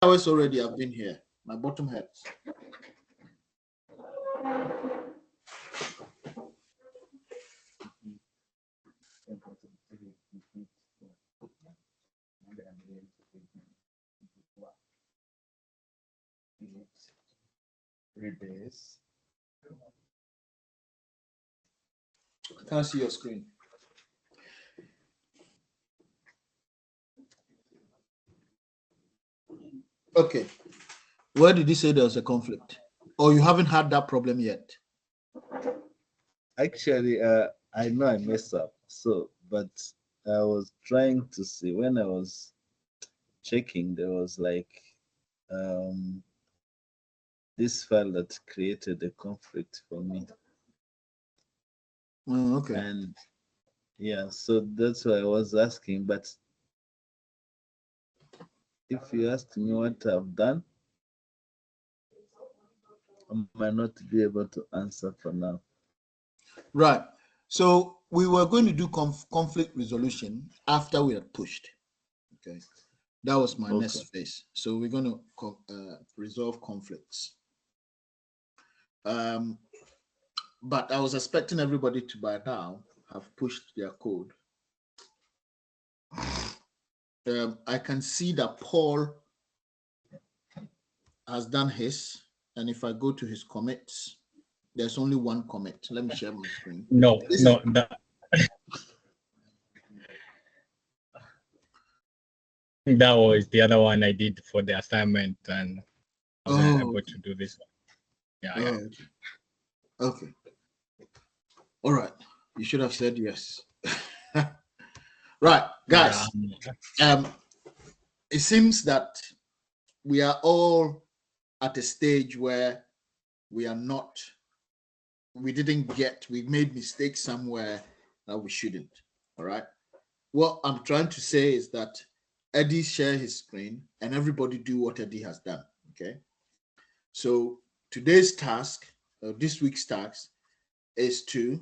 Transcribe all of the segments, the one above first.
hours already I've been here. My bottom hurts. Rebase. I can't see your screen. Okay. Where did you say there was a conflict? Or you haven't had that problem yet? Actually, I know I messed up. So, but I was trying to see when I was checking, there was like um this file that created a conflict for me. Oh, okay. And yeah, so that's why I was asking. But if you ask me what I've done, I might not be able to answer for now. Right. So we were going to do conflict resolution after we had pushed. Okay. That was my Okay. next phase. So we're going to resolve conflicts. But I was expecting everybody to by now have pushed their code. I can see that Paul has done his. And if I go to his commits, there's only one commit. Let me share my screen. No, that was the other one I did for the assignment, and I wasn't able to do this one. Yeah. Okay. All right. You should have said yes. Right, guys. It seems that we are all at a stage where we made mistakes somewhere that we shouldn't. All right. What I'm trying to say is that Eddie share his screen and everybody do what Eddie has done. Okay. So today's task, this week's task, is to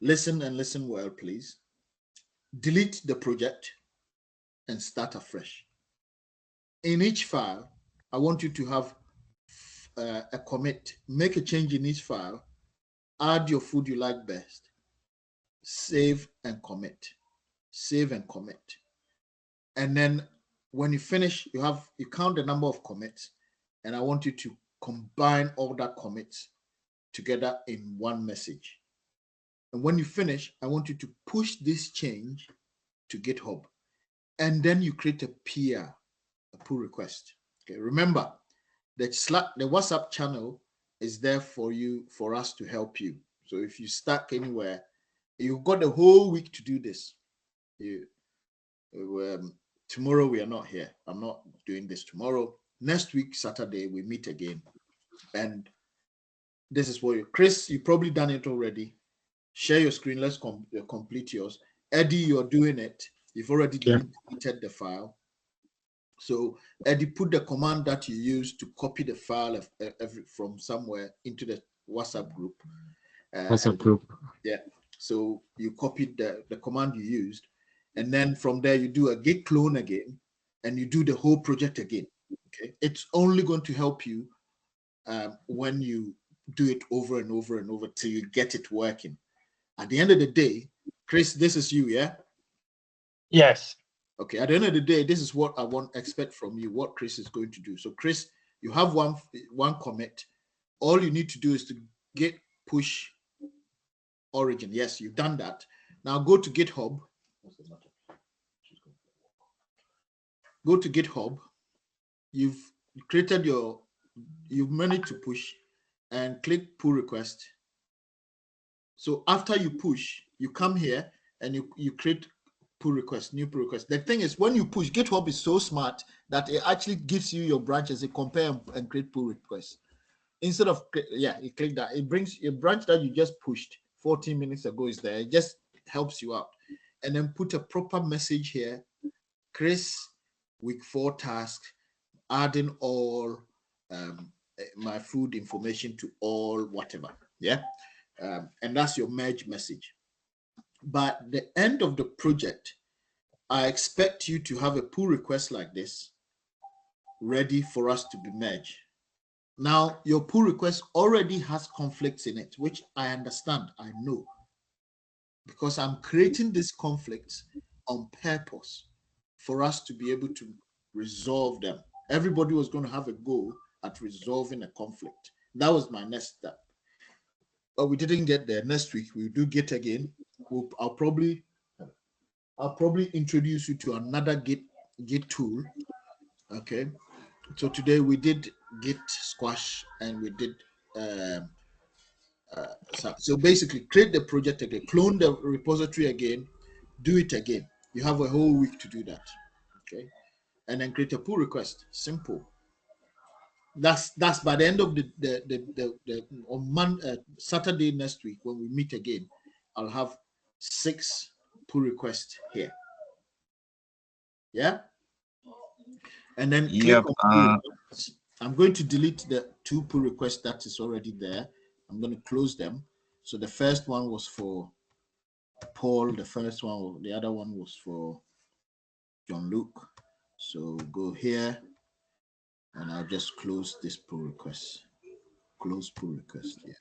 listen and listen well, please. Delete the project and start afresh. In each file, I want you to have a commit. Make a change in each file. Add your food you like best. Save and commit. Save and commit. And then when you finish, you count the number of commits, and I want you to combine all that commits together in one message. And when you finish, I want you to push this change to GitHub. And then you create a PR, a pull request. Okay, remember the WhatsApp channel is there for us to help you. So if you stuck anywhere, you've got the whole week to do this. Tomorrow we are not here. I'm not doing this tomorrow. Next week, Saturday, we meet again. And this is what Chris, you've probably done it already. Share your screen. Let's complete yours. Eddie, you're doing it. You've already deleted the file. So Eddie, put the command that you use to copy the file from somewhere into the WhatsApp group. WhatsApp group. Yeah. So you copied the command you used, and then from there you do a git clone again, and you do the whole project again. Okay. It's only going to help you when you do it over and over and over till you get it working. At the end of the day, Chris, this is you, yeah? Yes. Okay, at the end of the day, this is what I expect from you, what Chris is going to do. So Chris, you have one commit. All you need to do is to git push origin. Yes, you've done that. Now go to GitHub. Go to GitHub. You've managed to push and click pull request. So after you push, you come here and you create pull request, new pull request. The thing is, when you push, GitHub is so smart that it actually gives you your branches, it compare and create pull requests. Instead of, you click that, it brings a branch that you just pushed 14 minutes ago is there. It just helps you out. And then put a proper message here. Chris, week 4 task, adding all my food information to all whatever. Yeah. And that's your merge message. By the end of the project, I expect you to have a pull request like this ready for us to be merged. Now, your pull request already has conflicts in it, which I understand, I know, because I'm creating these conflicts on purpose for us to be able to resolve them. Everybody was going to have a go at resolving a conflict. That was my next step. But we didn't get there. Next week, we'll do Git again. I'll probably introduce you to another Git tool. Okay. So today we did Git squash and we did so basically create the project again, clone the repository again, do it again. You have a whole week to do that. Okay. And then create a pull request. Simple. That's by the end of the on Saturday next week when we meet again, I'll have 6 pull requests here. Yeah. And then click on pull requests. I'm going to delete the 2 pull requests that is already there. I'm going to close them. So the first one was for Paul. The other one was for John Luke. So go here and I'll just close this pull request. Close pull request. Yeah.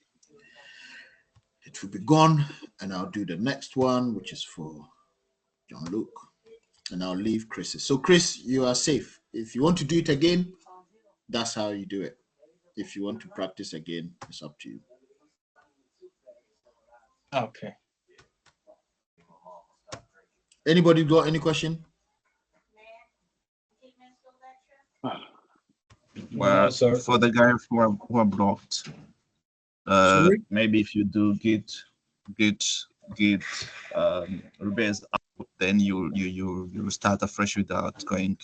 It will be gone, and I'll do the next one, which is for John Luke, and I'll leave Chris's. So Chris, you are safe. If you want to do it again, that's how you do it. If you want to practice again, it's up to you. Okay. Anybody got any question? Well, for the guy who are blocked, maybe if you do git rebase out, then you start afresh without going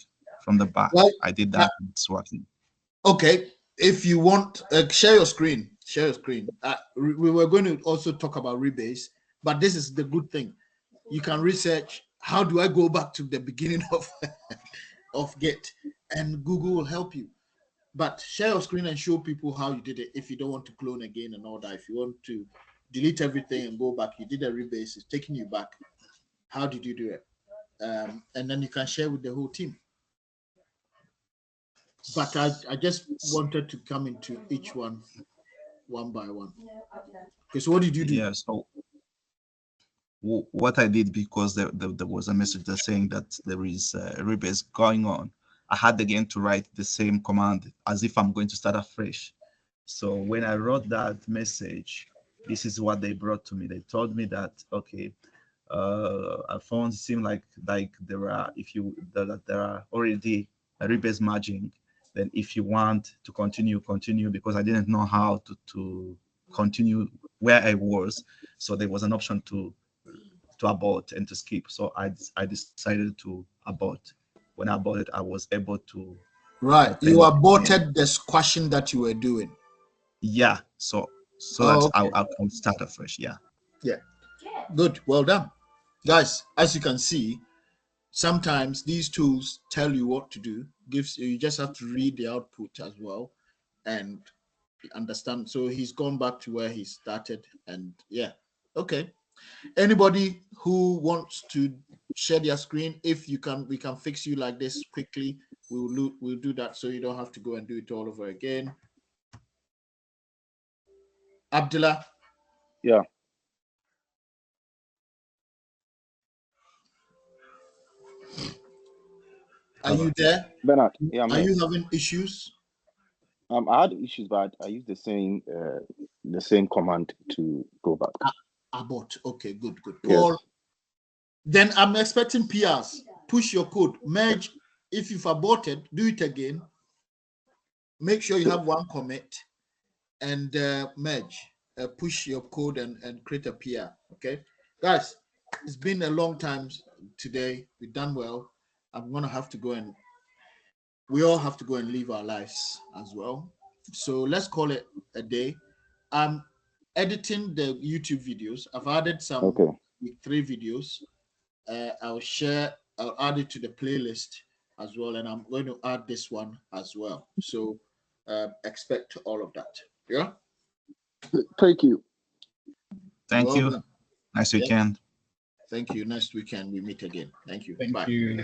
from the back. Well, I did that. It's working. Okay. If you want, share your screen. Share your screen. We were going to also talk about rebase, but this is the good thing. You can research how do I go back to the beginning of Git, and Google will help you. But share your screen and show people how you did it. If you don't want to clone again and all that, if you want to delete everything and go back, you did a rebase, it's taking you back. How did you do it? And then you can share with the whole team. But I just wanted to come into each one by one. Okay, so what did you do? Yeah, so what I did, because there was a message that's saying that there is a rebase going on, I had again to write the same command as if I'm going to start afresh. So when I wrote that message, this is what they brought to me. They told me that, okay, Alphonse, it seemed like there are, that there are already a rebase merging, then if you want to continue, because I didn't know how to continue where I was. So there was an option to abort and to skip. So I decided to abort. When I aborted, I was able to. Right. You aborted the squashing that you were doing. Yeah. So that okay. I can start afresh. Yeah. Yeah. Good. Well done. Guys, as you can see, sometimes these tools tell you what to do. You just have to read the output as well and understand. So he's gone back to where he started, and yeah. Okay. Anybody who wants to share their screen, if you can, we can fix you like this quickly. We'll do that so you don't have to go and do it all over again. Abdullah. Yeah. Are you there? Bernard, yeah, Are you having issues? I had issues, but I used the same command to go back. Abort. Okay, good. Paul. Yes. Then I'm expecting PRs. Push your code. Merge. If you've aborted, do it again. Make sure you have one commit and merge. Push your code and create a PR. Okay, guys, it's been a long time today. We've done well. I'm gonna have to go, and we all have to go and live our lives as well. So let's call it a day. I'm editing the YouTube videos. I've added some 3 videos. I'll add it to the playlist as well, and I'm going to add this one as well. So expect all of that. Yeah. Thank you. Thank you. Nice weekend. Thank you. Next weekend we meet again. Thank you. Thank you.